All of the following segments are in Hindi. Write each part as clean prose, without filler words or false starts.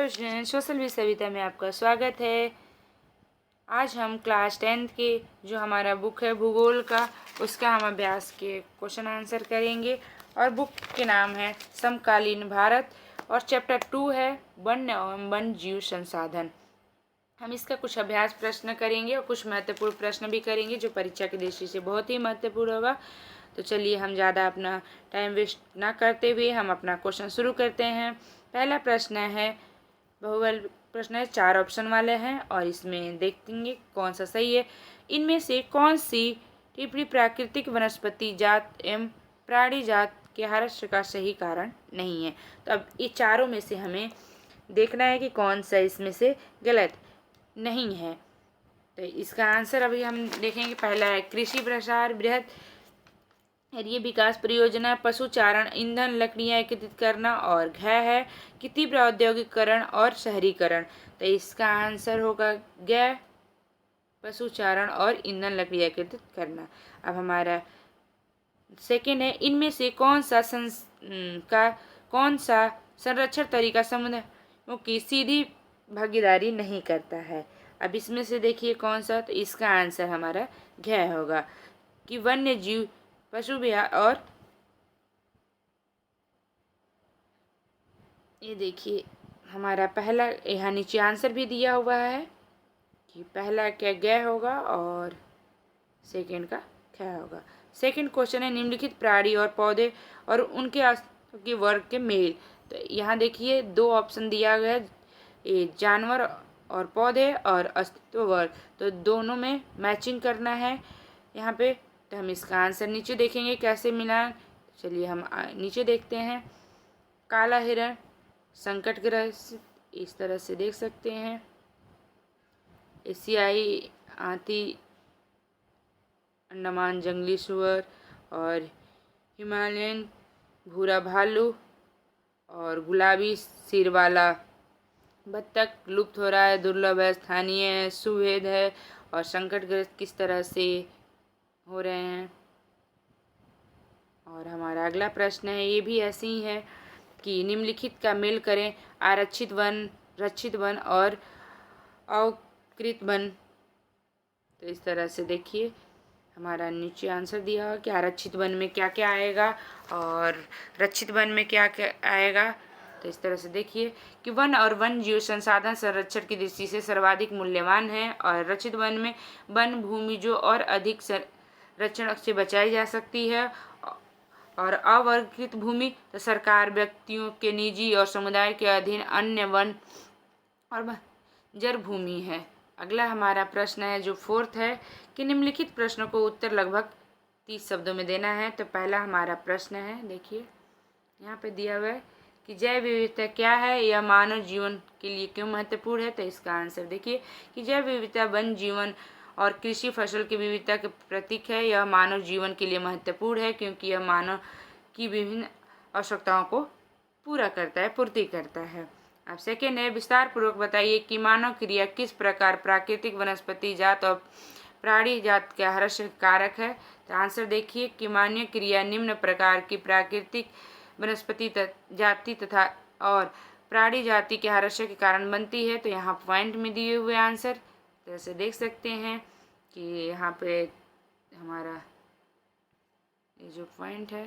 Hello student, social with Savita में आपका स्वागत है। आज हम क्लास 10th के जो हमारा बुक है भूगोल का, उसका हम अभ्यास के क्वेश्चन आंसर करेंगे। और बुक के नाम है समकालीन भारत और चैप्टर 2 है वन्य एवं वन्य जीव संसाधन। हम इसका कुछ अभ्यास प्रश्न करेंगे और कुछ महत्वपूर्ण प्रश्न भी करेंगे जो परीक्षा की दृष्टि से बहुत ही महत्वपूर्ण होगा। तो चलिए हम ज़्यादा अपना टाइम वेस्ट ना करते हुए हम अपना क्वेश्चन शुरू करते हैं। पहला प्रश्न है बहुबल प्रश्न है, 4 ऑप्शन वाले हैं और इसमें देखेंगे कौन सा सही है। इनमें से कौन सी टिप्पणी प्राकृतिक वनस्पति जात एवं प्राणी जात के हर्ष का सही कारण नहीं है। तो अब ये चारों में से हमें देखना है कि कौन सा इसमें से गलत नहीं है। तो इसका आंसर अभी हम देखेंगे। पहला है कृषि प्रसार, बृहद ये विकास परियोजना, पशुचारण, ईंधन, लकड़ियाँ एकत्रित करना और घ है कि तीव्र औद्योगिकरण और शहरीकरण। तो इसका आंसर होगा ग, पशुचारण और ईंधन लकड़ियाँ एकत्रित करना। अब हमारा सेकेंड है, इनमें से कौन सा संरक्षण तरीका समुदायों की सीधी भागीदारी नहीं करता है। अब इसमें से देखिए कौन सा, तो इसका आंसर हमारा घ होगा कि वन्य जीव, पशु विहार और ये देखिए हमारा पहला यहाँ नीचे आंसर भी दिया हुआ है कि पहला क्या ग होगा और सेकंड का क्या होगा। सेकंड क्वेश्चन है, निम्नलिखित प्राणी और पौधे और उनके अस्तित्व के वर्ग के मेल। तो यहाँ देखिए 2 ऑप्शन दिया गया है, ये जानवर और पौधे और अस्तित्व वर्ग। तो दोनों में मैचिंग करना है यहाँ पे। तो हम इसका आंसर नीचे देखेंगे कैसे मिला। चलिए हम नीचे देखते हैं। काला हिरण, संकटग्रस्त, इस तरह से देख सकते हैं। एशियाई हाथी, अंडमान जंगली सुअर और हिमालयन भूरा भालू और गुलाबी सिर वाला बत्तख लुप्त हो रहा है, दुर्लभ है, स्थानीय है, सुभेद है और संकटग्रस्त किस तरह से हो रहे हैं। और हमारा अगला प्रश्न है, ये भी ऐसे ही है कि निम्नलिखित का मेल करें, आरक्षित वन, रक्षित वन और अवकृत वन। तो इस तरह से देखिए हमारा नीचे आंसर दिया कि आरक्षित वन में क्या क्या आएगा और रक्षित वन में क्या क्या आएगा। तो इस तरह से देखिए कि वन और वन जीव संसाधन संरक्षण की दृष्टि से सर्वाधिक मूल्यवान है और रक्षित वन में वन भूमि जो और अधिक संरक्षण से बचाई जा सकती है और अवर्गीकृत भूमि तो सरकार, व्यक्तियों के निजी और समुदाय के अधीन अन्य वन और बंजर भूमि है। अगला हमारा प्रश्न है जो 4th है कि निम्नलिखित प्रश्नों को उत्तर लगभग 30 शब्दों में देना है। तो पहला हमारा प्रश्न है, देखिए यहाँ पे दिया हुआ है कि जैव विविधता क्या है, यह मानव जीवन के लिए क्यों महत्वपूर्ण है। तो इसका आंसर देखिए कि जैव विविधता वन जीवन और कृषि फसल की विविधता के प्रतीक है। यह मानव जीवन के लिए महत्वपूर्ण है क्योंकि यह मानव की विभिन्न आवश्यकताओं को पूरा करता है, पूर्ति करता है। अब सेकेंड है, विस्तार पूर्वक बताइए कि मानव क्रिया किस प्रकार प्राकृतिक वनस्पति जात और प्राणी जात का हर्ष कारक है। तो आंसर देखिए कि मानवीय क्रिया निम्न प्रकार की प्राकृतिक वनस्पति जाति तथा और प्राणी जाति के हर्ष के कारण बनती है। तो यहाँ पॉइंट में दिए हुए आंसर जैसे देख सकते हैं कि यहाँ पे हमारा ये जो पॉइंट है,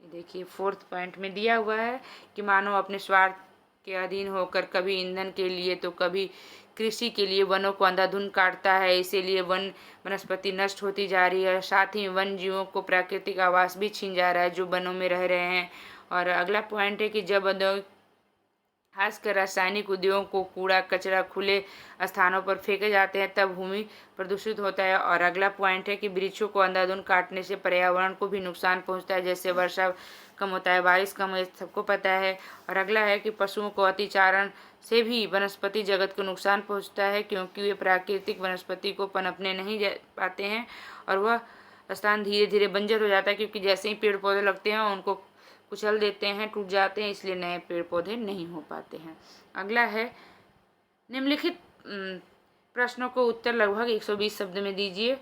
ये देखिए 4th पॉइंट में दिया हुआ है कि मानव अपने स्वार्थ के अधीन होकर कभी ईंधन के लिए तो कभी कृषि के लिए वनों को अंधाधुंध काटता है, इसीलिए वन वनस्पति नष्ट होती जा रही है। साथ ही वन जीवों को प्राकृतिक आवास भी छीन जा रहा है जो वनों में रह रहे हैं। और अगला पॉइंट है कि जब औद्योगिक खासकर रासायनिक उद्योगों को कूड़ा कचरा खुले स्थानों पर फेंके जाते हैं तब भूमि प्रदूषित होता है। और अगला पॉइंट है कि वृक्षों को अंधाधुंध काटने से पर्यावरण को भी नुकसान पहुंचता है, जैसे वर्षा कम होता है, बारिश कम होती है, सबको पता है। और अगला है कि पशुओं को अतिचारण से भी वनस्पति जगत को नुकसान पहुँचता है क्योंकि वे प्राकृतिक वनस्पति को पनपने नहीं पाते हैं और वह स्थान धीरे धीरे बंजर हो जाता है क्योंकि जैसे ही पेड़ पौधे लगते हैं उनको कुचल देते हैं, टूट जाते हैं, इसलिए नए पेड़ पौधे नहीं हो पाते हैं। अगला है, निम्नलिखित प्रश्नों को उत्तर लगभग 120 शब्द में दीजिए।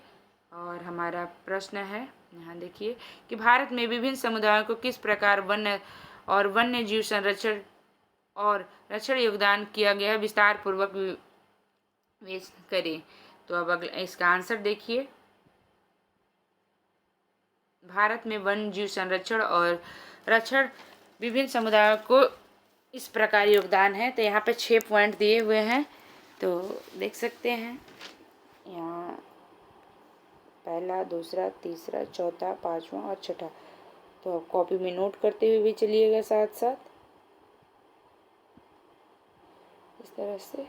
और हमारा प्रश्न है, यहाँ देखिए कि भारत में विभिन्न समुदायों को किस प्रकार वन्य और वन्य जीव संरक्षण और रक्षण योगदान किया गया विस्तार पूर्वक विवेचना करें। तो अब अगला इसका आंसर देखिए। भारत में वन्य जीव संरक्षण और रक्षण विभिन्न समुदायों को इस प्रकार योगदान है। तो यहाँ पे 6 पॉइंट दिए हुए हैं, तो देख सकते हैं यहाँ पहला, दूसरा, तीसरा, चौथा, पांचवा और छठा। तो आप कॉपी में नोट करते हुए भी चलिएगा साथ साथ इस तरह से।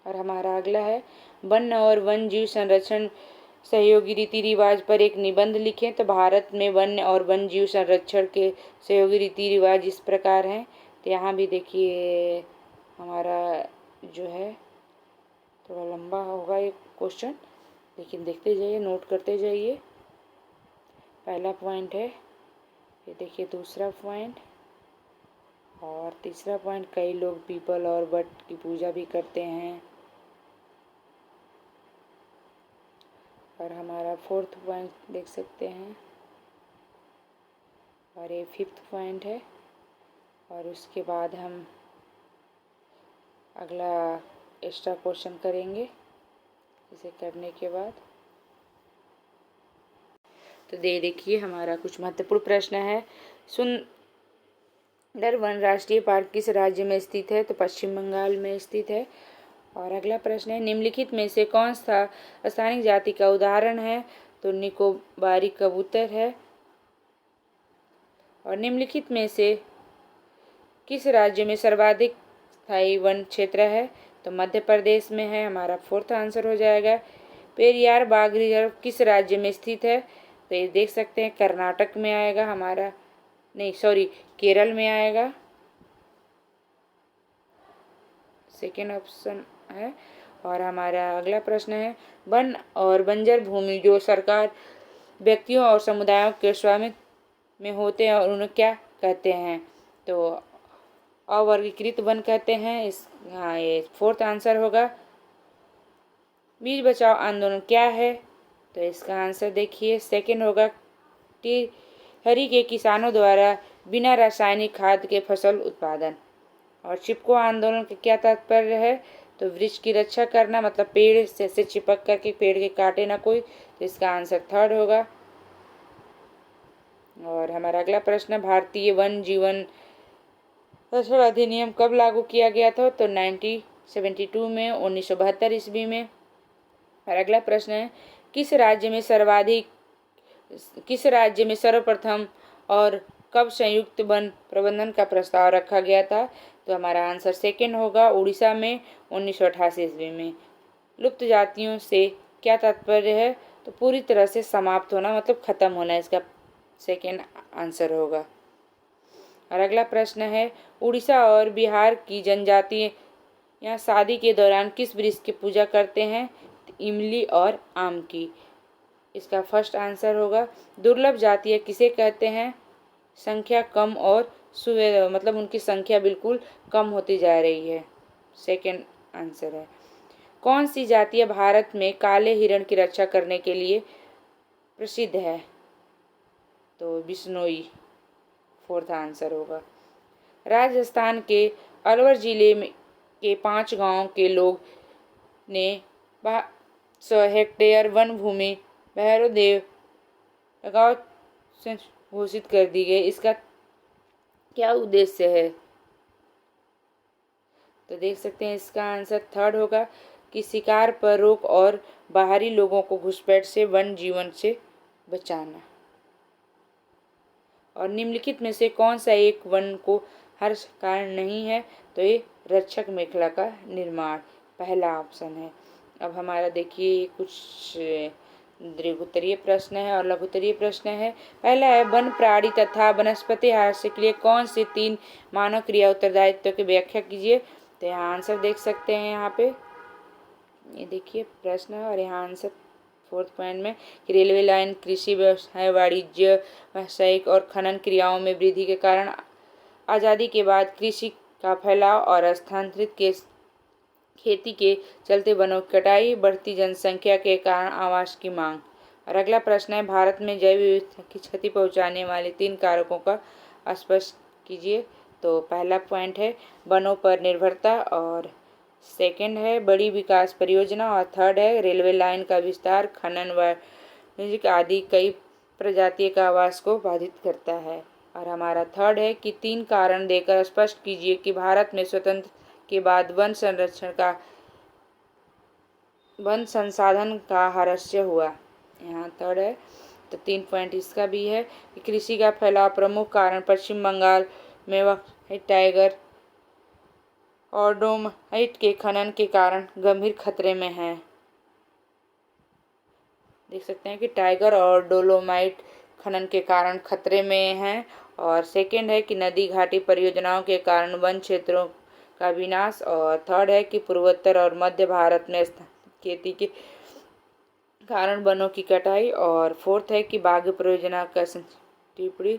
और हमारा अगला है वन और वन्य जीव संरक्षण सहयोगी रीति रिवाज पर एक निबंध लिखें। तो भारत में वन्य और वन्य जीव संरक्षण के सहयोगी रीति रिवाज इस प्रकार हैं। तो यहाँ भी देखिए हमारा जो है थोड़ा लंबा होगा ये क्वेश्चन, लेकिन देखते जाइए, नोट करते जाइए। पहला पॉइंट है, ये देखिए दूसरा पॉइंट और तीसरा पॉइंट, कई लोग पीपल और वट की पूजा भी करते हैं। और हमारा 4th पॉइंट देख सकते हैं, और ये 5th पॉइंट है। और उसके बाद हम अगला एक्स्ट्रा क्वेश्चन करेंगे। इसे करने के बाद तो देखिए हमारा कुछ महत्वपूर्ण प्रश्न है। सुंदरवन राष्ट्रीय पार्क किस राज्य में स्थित है? तो पश्चिम बंगाल में स्थित है। और अगला प्रश्न है निम्नलिखित में से कौन सा स्थानिक जाति का उदाहरण है? तो निकोबारी कबूतर है। और निम्नलिखित में से किस राज्य में सर्वाधिक स्थायी वन क्षेत्र है? तो मध्य प्रदेश में है, हमारा 4th आंसर हो जाएगा। पेरियार बाघ रिजर्व किस राज्य में स्थित है? तो ये देख सकते हैं कर्नाटक में आएगा, हमारा नहीं सॉरी केरल में आएगा, सेकेंड ऑप्शन है। और हमारा अगला प्रश्न है वन और बंजर भूमि जो सरकार, व्यक्तियों और समुदायों के स्वामित्व में होते हैं और उन्हें क्या कहते हैं? तो अवर्गीकृत वन कहते हैं। हाँ ये 4th आंसर होगा। बीज बचाओ आंदोलन क्या है? तो इसका आंसर देखिए सेकेंड होगा टिहरी के किसानों द्वारा बिना रासायनिक खाद के फसल उत्पादन। और चिपको आंदोलन का क्या तात्पर्य है? तो वृक्ष की रक्षा करना, मतलब पेड़ से चिपक करके पेड़ के काटे ना कोई। तो इसका आंसर 3rd होगा। और हमारा अगला प्रश्न भारतीय वन जीवन रक्षण अधिनियम कब लागू किया गया था? तो 1972 में, 1972 ईस्वी में। और अगला प्रश्न है किस राज्य में सर्वप्रथम और कब संयुक्त वन प्रबंधन का प्रस्ताव रखा गया था? तो हमारा आंसर सेकेंड होगा, उड़ीसा में 1988 ईस्वी में। लुप्त जातियों से क्या तात्पर्य है? तो पूरी तरह से समाप्त होना, मतलब खत्म होना, इसका सेकेंड आंसर होगा। और अगला प्रश्न है उड़ीसा और बिहार की जनजातियाँ शादी के दौरान किस वृक्ष की पूजा करते हैं? इमली और आम की। इसका फर्स्ट आंसर होगा। दुर्लभ जातियाँ किसे कहते हैं? संख्या कम और मतलब उनकी संख्या बिल्कुल कम होती जा रही है, सेकेंड आंसर है। कौन सी जातियाँ भारत में काले हिरण की रक्षा करने के लिए प्रसिद्ध है? तो बिश्नोई 4th आंसर होगा। राजस्थान के अलवर जिले में के 5 गांवों के लोग ने 100 हेक्टेयर वन भूमि भैरव देव लगाव से घोषित कर दी गई। इसका क्या उद्देश्य है? तो देख सकते हैं इसका आंसर 3rd होगा कि शिकार पर रोक और बाहरी लोगों को घुसपैठ से वन जीवन से बचाना। और निम्नलिखित में से कौन सा एक वन को हर कारण नहीं है? तो ये रक्षक मेखला का निर्माण, पहला ऑप्शन है। अब हमारा देखिए कुछ दीर्घोत्तरीय प्रश्न है और लघुत्तरीय प्रश्न है। पहला है वन प्राणी तथा वनस्पति हास्य के लिए कौन सी 3 मानव क्रिया उत्तरदायित्व की व्याख्या कीजिए? तो यहाँ आंसर देख सकते हैं, यहाँ पे ये देखिए प्रश्न है और यहाँ आंसर 4th पॉइंट में कि रेलवे लाइन, कृषि व्यवसाय, वाणिज्य, व्यावसायिक और खनन क्रियाओं में वृद्धि के कारण आज़ादी के बाद कृषि का फैलाव और स्थानांतरित के खेती के चलते वनों की कटाई, बढ़ती जनसंख्या के कारण आवास की मांग। और अगला प्रश्न है भारत में जैव विविधता की क्षति पहुंचाने वाले 3 कारकों का स्पष्ट कीजिए। तो पहला पॉइंट है वनों पर निर्भरता, और सेकंड है बड़ी विकास परियोजना, और थर्ड है रेलवे लाइन का विस्तार, खनन, वाणिज्य आदि कई प्रजातीय का आवास को बाधित करता है। और हमारा थर्ड है कि 3 कारण देकर स्पष्ट कीजिए कि भारत में स्वतंत्र के बाद वन संसाधन का ह्रास हुआ। यहाँ थर्ड है, तो 3 पॉइंट इसका भी है कि कृषि का फैलाव प्रमुख कारण पश्चिम बंगाल में व्हाइट टाइगर और डोमाइट के खनन के कारण गंभीर खतरे में है। देख सकते हैं कि टाइगर और डोलोमाइट खनन के कारण खतरे में हैं। और सेकंड है कि नदी घाटी परियोजनाओं के कारण वन क्षेत्रों का विनाश, और थर्ड है कि पूर्वोत्तर और मध्य भारत में खेती के कारण वनों की कटाई, और फोर्थ है कि बाघ परियोजना का टिप्पणी।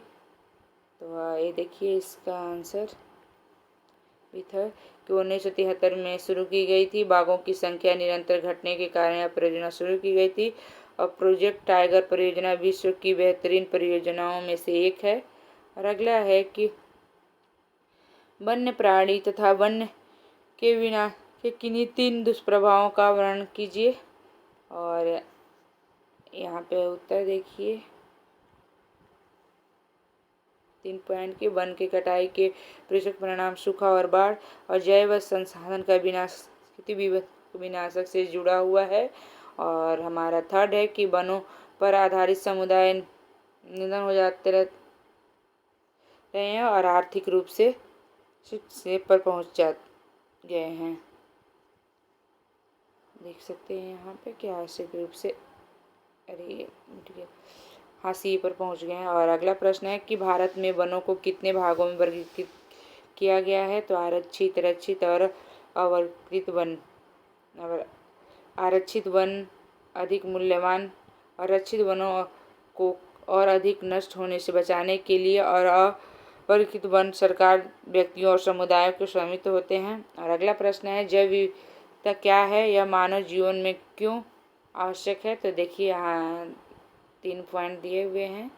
तो ये देखिए इसका आंसर भी था कि 1973 में शुरू की गई थी। बाघों की संख्या निरंतर घटने के कारण यह परियोजना शुरू की गई थी। और प्रोजेक्ट टाइगर परियोजना विश्व की बेहतरीन परियोजनाओं में से एक है। और अगला है कि वन्य प्राणी तथा वन्य के विनाश के किन्हीं 3 दुष्प्रभावों का वर्णन कीजिए। और यहाँ पे उत्तर देखिए 3 पॉइंट के वन के कटाई के पृथक परिणाम सूखा और बाढ़, और जैव संसाधन का विनाश विनाशक से जुड़ा हुआ है। और हमारा थर्ड है कि वनों पर आधारित समुदाय निधन हो जाते रहे हैं और आर्थिक रूप से पर पहुंच गए हैं। देख सकते हैं यहाँ पे कि आर्थिक रूप से सी पर पहुंच गए हैं। और अगला प्रश्न है कि भारत में वनों को कितने भागों में वर्गीकृत किया गया है। तो आरक्षित, रक्षित और अवर्गीकृत वन। आरक्षित वन अधिक मूल्यवान, आरक्षित वनों को और अधिक नष्ट होने से बचाने के लिए, और अवर्गीकृत वन सरकार, व्यक्तियों और समुदायों के स्वामित्व होते हैं। और अगला प्रश्न है जैव विविधता क्या है, यह मानव जीवन में क्यों आवश्यक है। तो देखिए यहाँ 3 पॉइंट दिए हुए हैं।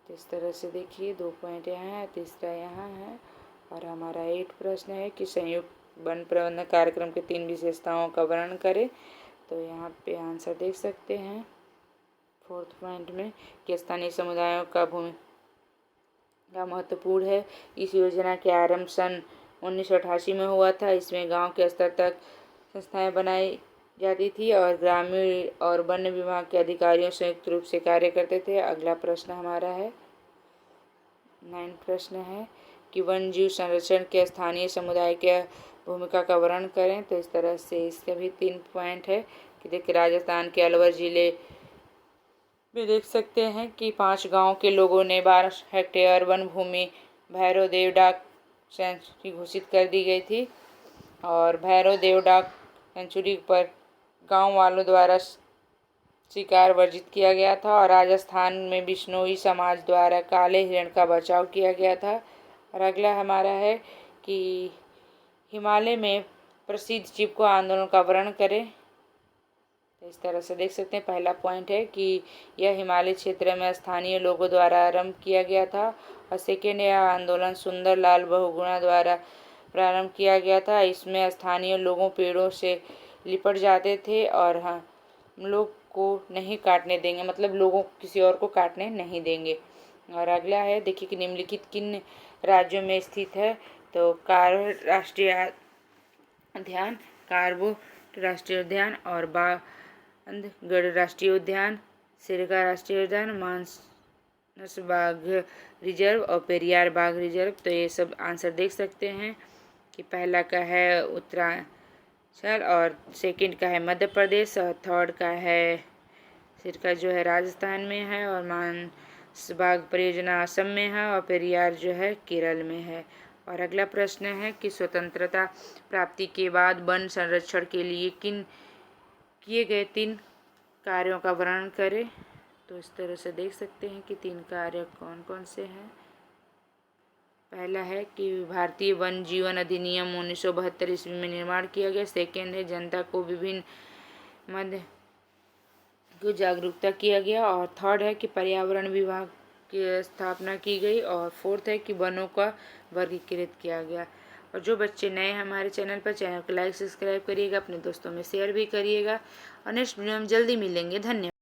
तो इस तरह से देखिए 2 पॉइंट यहाँ है, तीसरा यहाँ है। और हमारा 8 प्रश्न है कि संयुक्त वन प्रबंधन कार्यक्रम के 3 विशेषताओं का वर्णन करें। तो यहाँ पे आंसर देख सकते हैं 4th पॉइंट में कि स्थानीय समुदायों का भूमिका महत्वपूर्ण है। इस योजना के आरंभ सन 1988 में हुआ था। इसमें गांव के स्तर तक संस्थाएं बनाई जाती थी और ग्रामीण और वन विभाग के अधिकारियों संयुक्त रूप से कार्य करते थे। अगला प्रश्न हमारा है 9 प्रश्न है कि वन जीव संरक्षण के स्थानीय समुदाय के भूमिका का वर्णन करें। तो इस तरह से इसके भी 3 पॉइंट है कि देखिए राजस्थान के अलवर जिले में देख सकते हैं कि 5 गांव के लोगों ने 12 हेक्टेयर वन भूमि भैरव देव डाक सेंचुरी घोषित कर दी गई थी। और भैरव देव डाक सेंचुरी पर गांव वालों द्वारा शिकार वर्जित किया गया था। और राजस्थान में बिश्नोई समाज द्वारा काले हिरण का बचाव किया गया था। और अगला हमारा है कि हिमालय में प्रसिद्ध चिपको आंदोलन का वर्णन करें। तो इस तरह से देख सकते हैं पहला पॉइंट है कि यह हिमालय क्षेत्र में स्थानीय लोगों द्वारा आरंभ किया गया था। और सेकेंड, यह आंदोलन सुंदरलाल बहुगुणा द्वारा प्रारंभ किया गया था। इसमें स्थानीय लोगों पेड़ों से लिपट जाते थे और हम लोग को नहीं काटने देंगे, मतलब लोगों किसी और को काटने नहीं देंगे। और अगला है देखिए कि निम्नलिखित किन राज्यों में स्थित है। तो कारवार राष्ट्रीय उद्यान, कारबो राष्ट्रीय उद्यान, और बांधवगढ़ राष्ट्रीय उद्यान, सिरका राष्ट्रीय उद्यान, मानस बाघ रिजर्व और पेरियार बाघ रिजर्व। तो ये सब आंसर देख सकते हैं कि पहला का है उत्तरांचल, और सेकंड का है मध्य प्रदेश, और थर्ड का है सिरका जो है राजस्थान में है, और मानस बाघ परियोजना असम में है, और पेरियार जो है केरल में है। और अगला प्रश्न है कि स्वतंत्रता प्राप्ति के बाद वन संरक्षण के लिए किए गए 3 कार्यों का वर्णन करें। तो इस तरह से देख सकते हैं कि 3 कार्य कौन कौन से हैं। पहला है कि भारतीय वन जीवन अधिनियम 1972 ईस्वी में निर्माण किया गया। सेकेंड है जनता को विभिन्न मध्य को जागरूकता किया गया। और थर्ड है कि पर्यावरण विभाग की स्थापना की गई। और फोर्थ है कि वनों का वर्गीकृत किया गया। और जो बच्चे नए हमारे चैनल पर, चैनल को लाइक सब्सक्राइब करिएगा, अपने दोस्तों में शेयर भी करिएगा। और नेक्स्ट वीडियो में जल्दी मिलेंगे। धन्यवाद।